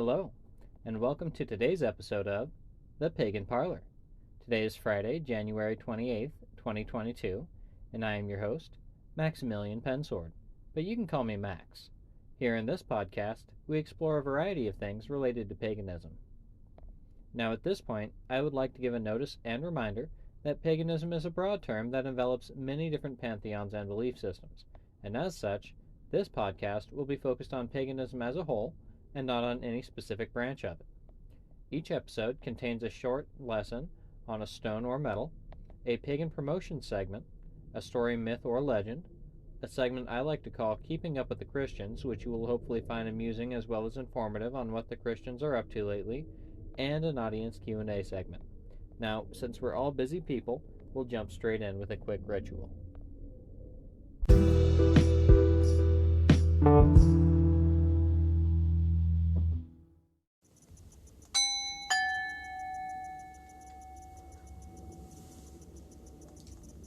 Hello, and welcome to today's episode of The Pagan Parlor. Today is Friday, January 28th, 2022, and I am your host, Maximilian Pensword, but you can call me Max. Here in this podcast, we explore a variety of things related to paganism. Now at this point, I would like to give a notice and reminder that paganism is a broad term that envelops many different pantheons and belief systems, and as such, this podcast will be focused on paganism as a whole, and not on any specific branch of it. Each episode contains a short lesson on a stone or metal, a pagan promotion segment, a story, myth, or legend, a segment I like to call Keeping Up with the Christians, which you will hopefully find amusing as well as informative on what the Christians are up to lately, and an audience Q&A segment. Now, since we're all busy people, we'll jump straight in with a quick ritual.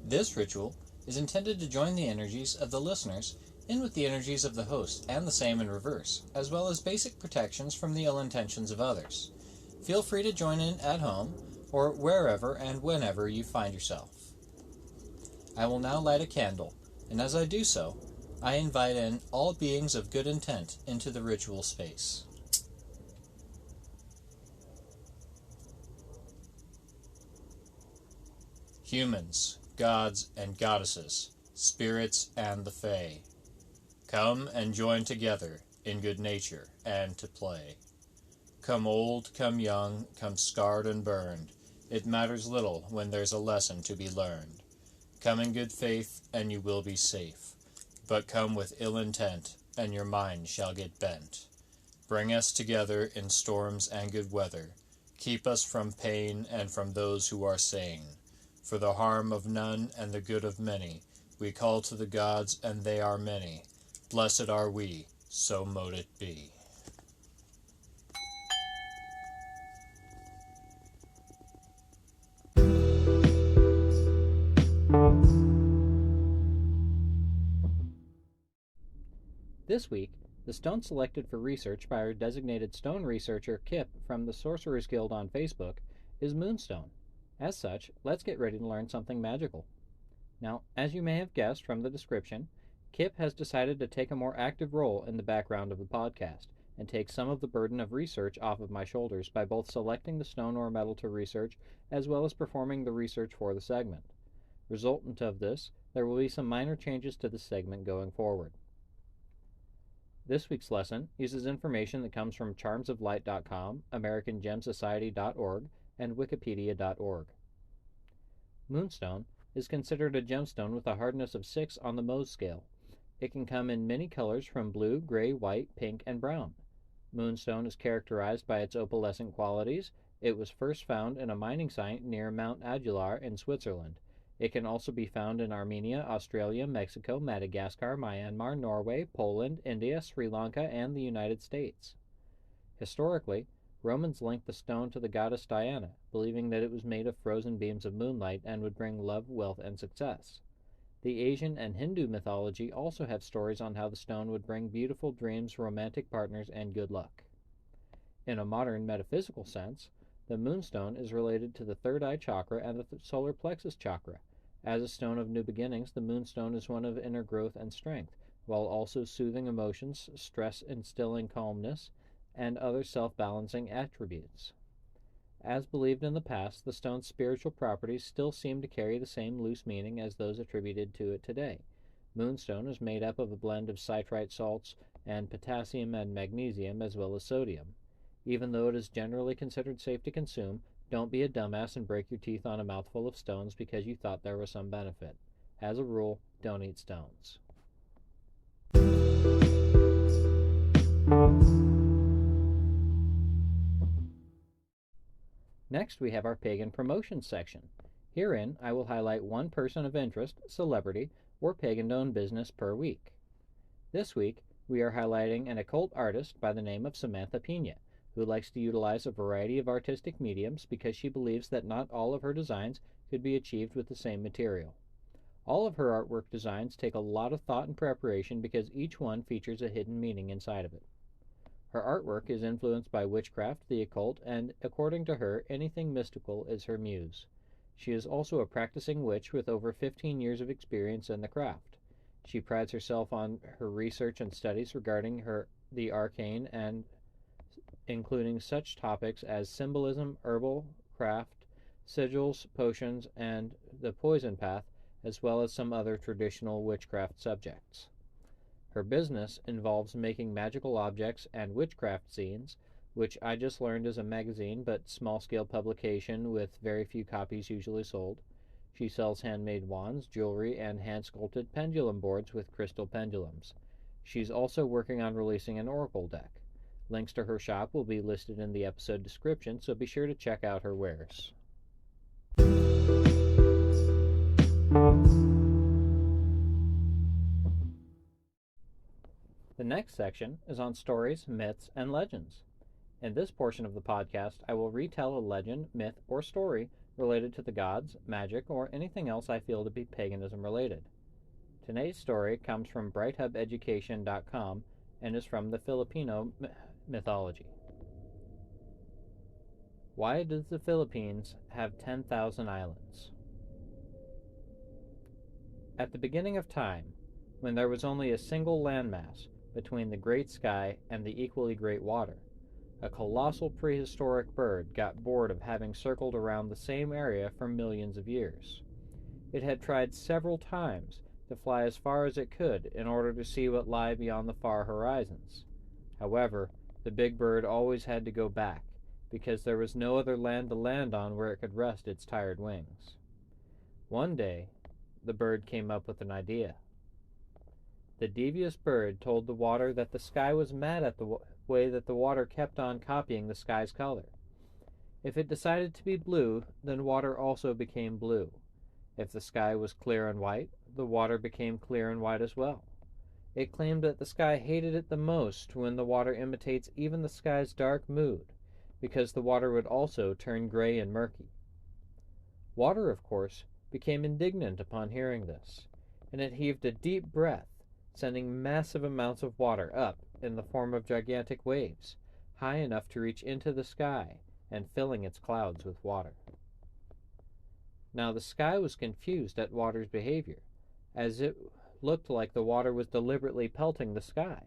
This ritual is intended to join the energies of the listeners in with the energies of the host, and the same in reverse, as well as basic protections from the ill intentions of others. Feel free to join in at home, or wherever and whenever you find yourself. I will now light a candle, and as I do so, I invite in all beings of good intent into the ritual space. Humans, gods and goddesses, spirits and the fae, come and join together in good nature and to play. Come old, come young, come scarred and burned, it matters little when there's a lesson to be learned. Come in good faith and you will be safe, but come with ill intent and your mind shall get bent. Bring us together in storms and good weather, keep us from pain and from those who are sane. For the harm of none and the good of many, we call to the gods and they are many. Blessed are we, so mote it be. This week, the stone selected for research by our designated stone researcher Kip from the Sorcerers Guild on Facebook is Moonstone. As such, let's get ready to learn something magical. Now, as you may have guessed from the description, Kip has decided to take a more active role in the background of the podcast and take some of the burden of research off of my shoulders by both selecting the stone or metal to research as well as performing the research for the segment. Resultant of this, there will be some minor changes to the segment going forward. This week's lesson uses information that comes from charmsoflight.com, AmericanGemSociety.org, and Wikipedia.org. Moonstone is considered a gemstone with a hardness of 6 on the Mohs scale. It can come in many colors from blue, gray, white, pink, and brown. Moonstone is characterized by its opalescent qualities. It was first found in a mining site near Mount Adular in Switzerland. It can also be found in Armenia, Australia, Mexico, Madagascar, Myanmar, Norway, Poland, India, Sri Lanka, and the United States. Historically, Romans linked the stone to the goddess Diana, believing that it was made of frozen beams of moonlight and would bring love, wealth, and success. The Asian and Hindu mythology also have stories on how the stone would bring beautiful dreams, romantic partners, and good luck. In a modern metaphysical sense, the moonstone is related to the third eye chakra and the solar plexus chakra. As a stone of new beginnings, the moonstone is one of inner growth and strength, while also soothing emotions, stress instilling calmness, and other self-balancing attributes. As believed in the past, the stone's spiritual properties still seem to carry the same loose meaning as those attributed to it today. Moonstone is made up of a blend of citrate salts and potassium and magnesium as well as sodium. Even though it is generally considered safe to consume, don't be a dumbass and break your teeth on a mouthful of stones because you thought there was some benefit. As a rule, don't eat stones. Next, we have our Pagan Promotions section. Herein, I will highlight one person of interest, celebrity, or pagan-owned business per week. This week, we are highlighting an occult artist by the name of Samantha Pina, who likes to utilize a variety of artistic mediums because she believes that not all of her designs could be achieved with the same material. All of her artwork designs take a lot of thought and preparation because each one features a hidden meaning inside of it. Her artwork is influenced by witchcraft, the occult, and, according to her, anything mystical is her muse. She is also a practicing witch with over 15 years of experience in the craft. She prides herself on her research and studies regarding the arcane, and including such topics as symbolism, herbal craft, sigils, potions, and the poison path, as well as some other traditional witchcraft subjects. Her business involves making magical objects and witchcraft zines, which I just learned is a magazine but small-scale publication with very few copies usually sold. She sells handmade wands, jewelry, and hand-sculpted pendulum boards with crystal pendulums. She's also working on releasing an oracle deck. Links to her shop will be listed in the episode description, so be sure to check out her wares. The next section is on stories, myths, and legends. In this portion of the podcast, I will retell a legend, myth, or story related to the gods, magic, or anything else I feel to be paganism related. Today's story comes from brighthub.education.com and is from the Filipino mythology. Why does the Philippines have 10,000 islands? At the beginning of time, when there was only a single landmass between the great sky and the equally great water, a colossal prehistoric bird got bored of having circled around the same area for millions of years. It had tried several times to fly as far as it could in order to see what lay beyond the far horizons. However, the big bird always had to go back, because there was no other land to land on where it could rest its tired wings. One day, the bird came up with an idea. The devious bird told the water that the sky was mad at the way that the water kept on copying the sky's color. If it decided to be blue, then water also became blue. If the sky was clear and white, the water became clear and white as well. It claimed that the sky hated it the most when the water imitates even the sky's dark mood, because the water would also turn gray and murky. Water, of course, became indignant upon hearing this, and it heaved a deep breath, sending massive amounts of water up in the form of gigantic waves, high enough to reach into the sky and filling its clouds with water. Now the sky was confused at water's behavior, as it looked like the water was deliberately pelting the sky.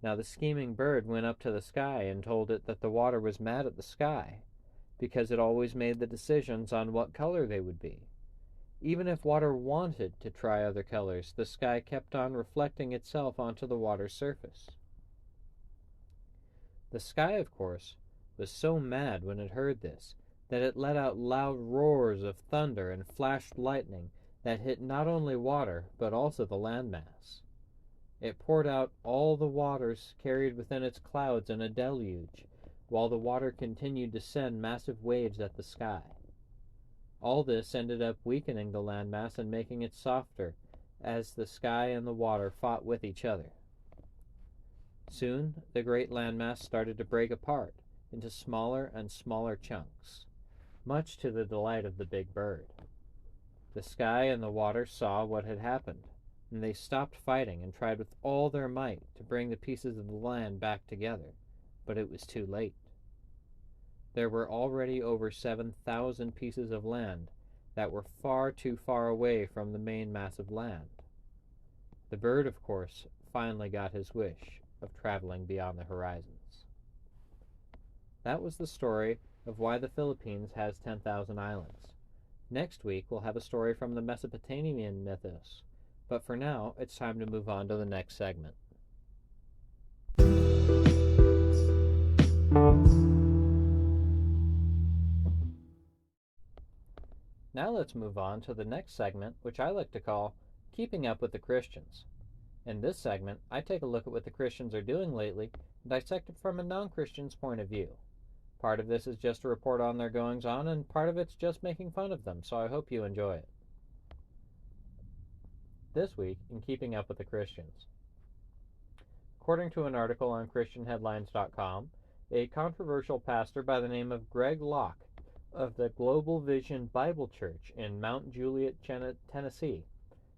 Now the scheming bird went up to the sky and told it that the water was mad at the sky, because it always made the decisions on what color they would be. Even if water wanted to try other colors, the sky kept on reflecting itself onto the water's surface. The sky, of course, was so mad when it heard this that it let out loud roars of thunder and flashed lightning that hit not only water but also the landmass. It poured out all the waters carried within its clouds in a deluge, while the water continued to send massive waves at the sky. All this ended up weakening the landmass and making it softer as the sky and the water fought with each other. Soon, the great landmass started to break apart into smaller and smaller chunks, much to the delight of the big bird. The sky and the water saw what had happened, and they stopped fighting and tried with all their might to bring the pieces of the land back together, but it was too late. There were already over 7,000 pieces of land that were far too far away from the main mass of land. The bird, of course, finally got his wish of traveling beyond the horizons. That was the story of why the Philippines has 10,000 islands. Next week, we'll have a story from the Mesopotamian mythos, but for now, it's time to move on to the next segment. Now let's move on to the next segment, which I like to call Keeping Up with the Christians. In this segment, I take a look at what the Christians are doing lately and dissect it from a non-Christian's point of view. Part of this is just a report on their goings-on, and part of it's just making fun of them, so I hope you enjoy it. This week, in Keeping Up with the Christians. According to an article on ChristianHeadlines.com, a controversial pastor by the name of Greg Locke of the Global Vision Bible Church in Mount Juliet, Tennessee,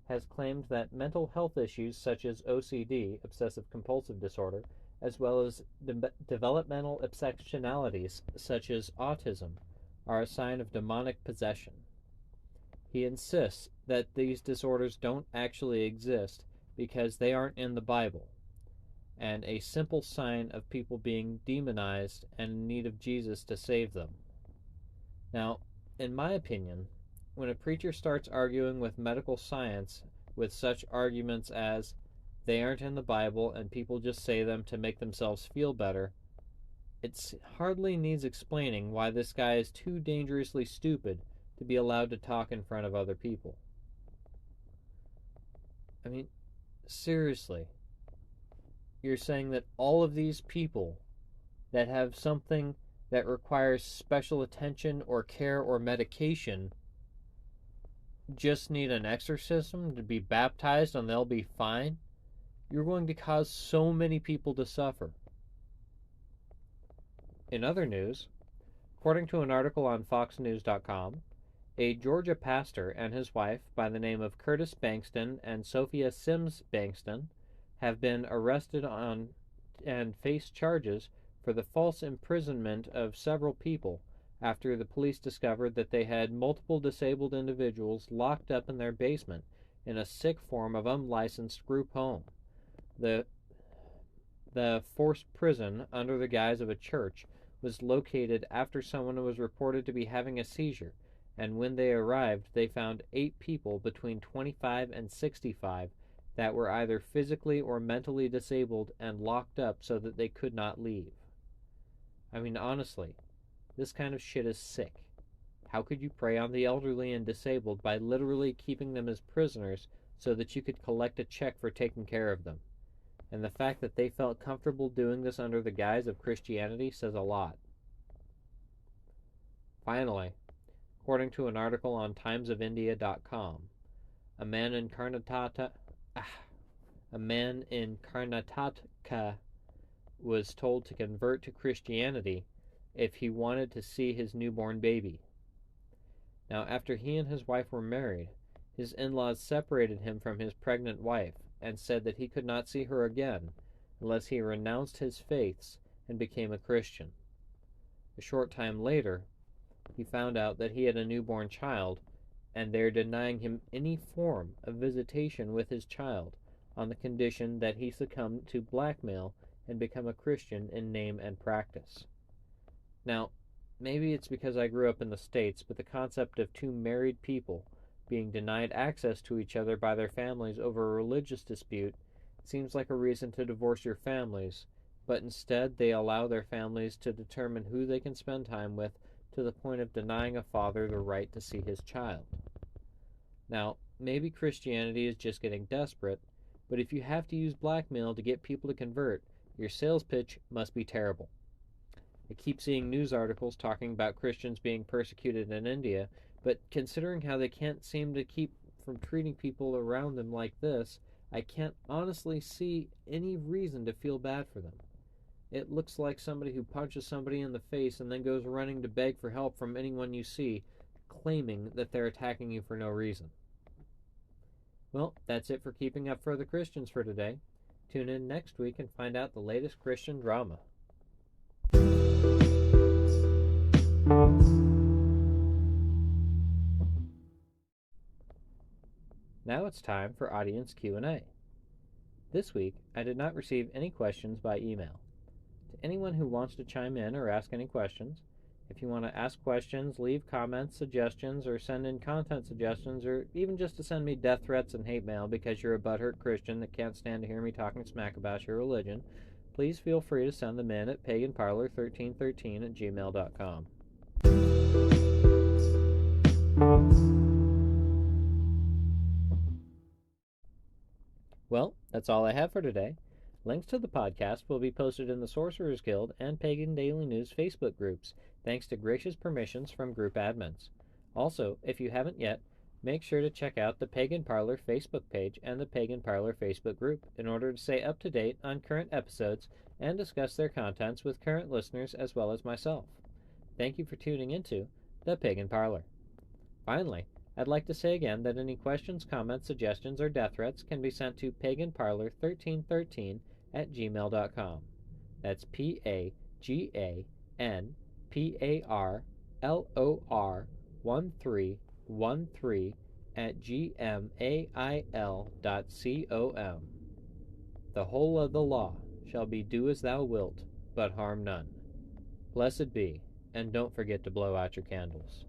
has claimed that mental health issues such as OCD, obsessive compulsive disorder, as well as developmental exceptionalities such as autism, are a sign of demonic possession. He insists that these disorders don't actually exist because they aren't in the Bible, and a simple sign of people being demonized and in need of Jesus to save them. Now, in my opinion, when a preacher starts arguing with medical science with such arguments as they aren't in the Bible and people just say them to make themselves feel better, it hardly needs explaining why this guy is too dangerously stupid to be allowed to talk in front of other people. I mean, seriously, you're saying that all of these people that have something that requires special attention or care or medication just need an exorcism to be baptized and they'll be fine? You're going to cause so many people to suffer. In other news, according to an article on foxnews.com, a Georgia pastor and his wife by the name of Curtis Bankston and Sophia Sims Bankston have been arrested on and face charges for the false imprisonment of several people after the police discovered that they had multiple disabled individuals locked up in their basement in a sick form of unlicensed group home. The forced prison under the guise of a church was located after someone was reported to be having a seizure, and when they arrived, they found 8 people between 25 and 65 that were either physically or mentally disabled and locked up so that they could not leave. I mean, honestly, this kind of shit is sick. How could you prey on the elderly and disabled by literally keeping them as prisoners so that you could collect a check for taking care of them? And the fact that they felt comfortable doing this under the guise of Christianity says a lot. Finally, according to an article on timesofindia.com, a man in Karnataka was told to convert to Christianity if he wanted to see his newborn baby. Now, after he and his wife were married, his in-laws separated him from his pregnant wife and said that he could not see her again unless he renounced his faiths and became a Christian. A short time later, he found out that he had a newborn child, and they're denying him any form of visitation with his child on the condition that he succumb to blackmail and become a Christian in name and practice. Now, maybe it's because I grew up in the States, but the concept of 2 married people being denied access to each other by their families over a religious dispute seems like a reason to divorce your families, but instead they allow their families to determine who they can spend time with to the point of denying a father the right to see his child. Now, maybe Christianity is just getting desperate, but if you have to use blackmail to get people to convert, your sales pitch must be terrible. I keep seeing news articles talking about Christians being persecuted in India, but considering how they can't seem to keep from treating people around them like this, I can't honestly see any reason to feel bad for them. It looks like somebody who punches somebody in the face and then goes running to beg for help from anyone you see, claiming that they're attacking you for no reason. Well, that's it for Keeping Up for the Christians for today. Tune in next week and find out the latest Christian drama. Now it's time for audience Q&A. This week, I did not receive any questions by email. To anyone who wants to chime in or ask any questions, if you want to ask questions, leave comments, suggestions, or send in content suggestions, or even just to send me death threats and hate mail because you're a butthurt Christian that can't stand to hear me talking smack about your religion, please feel free to send them in at paganparlor1313@gmail.com. Well, that's all I have for today. Links to the podcast will be posted in the Sorcerers Guild and Pagan Daily News Facebook groups, thanks to gracious permissions from group admins. Also, if you haven't yet, make sure to check out the Pagan Parlor Facebook page and the Pagan Parlor Facebook group in order to stay up to date on current episodes and discuss their contents with current listeners as well as myself. Thank you for tuning into the Pagan Parlor. Finally, I'd like to say again that any questions, comments, suggestions, or death threats can be sent to paganparlor1313@gmail.com. That's PaganParlor 1313 at gmail.com. The whole of the law shall be do as thou wilt, but harm none. Blessed be, and don't forget to blow out your candles.